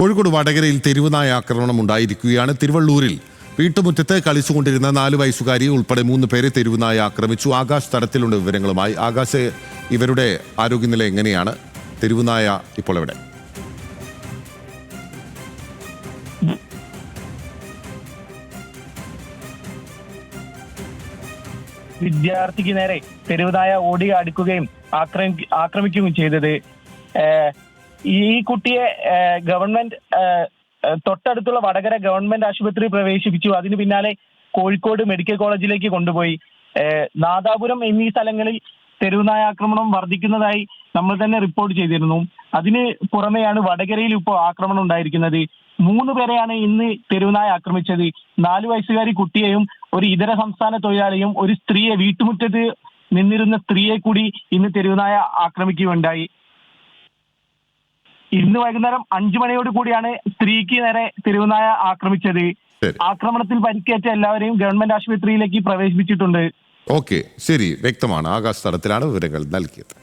കോഴിക്കോട് വടകരയിൽ തെരുവുനായ ആക്രമണം ഉണ്ടായിരിക്കുകയാണ്. തിരുവള്ളൂരിൽ വീട്ടുമുറ്റത്ത് കളിച്ചുകൊണ്ടിരുന്ന 4 വയസ്സുകാരി ഉൾപ്പെടെ 3 പേരെ തെരുവുനായ ആക്രമിച്ചു. ആകാശ് തടത്തിലുണ്ട് വിവരങ്ങളുമായി. ആകാശ്, ഇവരുടെ ആരോഗ്യനില എങ്ങനെയാണ്? തെരുവുനായ ഇപ്പോൾ എവിടെ? വിദ്യാർത്ഥിക്ക് നേരെ തെരുവുനായ ഓടി അടുക്കുകയും ആക്രമിക്കുകയും ചെയ്തത്. ഈ കുട്ടിയെ ഗവൺമെന്റ് തൊട്ടടുത്തുള്ള വടകര ഗവൺമെന്റ് ആശുപത്രി പ്രവേശിപ്പിച്ചു. അതിന് പിന്നാലെ കോഴിക്കോട് മെഡിക്കൽ കോളേജിലേക്ക് കൊണ്ടുപോയി. നാദാപുരം എന്നീ സ്ഥലങ്ങളിൽ തെരുവുനായ ആക്രമണം വർദ്ധിക്കുന്നതായി നമ്മൾ തന്നെ റിപ്പോർട്ട് ചെയ്തിരുന്നു. അതിന് പുറമെയാണ് വടകരയിൽ ഇപ്പോൾ ആക്രമണം ഉണ്ടായിരിക്കുന്നത്. 3 പേരെയാണ് ഇന്ന് തെരുവുനായ ആക്രമിച്ചത്. 4 വയസ്സുകാരി കുട്ടിയെയും ഒരു ഇതര സംസ്ഥാന തൊഴിലാളിയും ഒരു സ്ത്രീയെ, വീട്ടുമുറ്റത്ത് നിന്നിരുന്ന സ്ത്രീയെ കൂടി ഇന്ന് തെരുവുനായ ആക്രമിക്കുകയുണ്ടായി. ഇന്ന് വൈകുന്നേരം 5 മണിയോട് കൂടിയാണ് സ്ത്രീക്ക് നേരെ തെരുവുനായ ആക്രമിച്ചത്. ആക്രമണത്തിൽ പരിക്കേറ്റ എല്ലാവരെയും ഗവൺമെന്റ് ആശുപത്രിയിലേക്ക് പ്രവേശിപ്പിച്ചിട്ടുണ്ട്. ഓക്കെ, ശരി, വ്യക്തമാണ്. ആകാശ് തടത്തിലാണ് വിവരങ്ങൾ നൽകിയത്.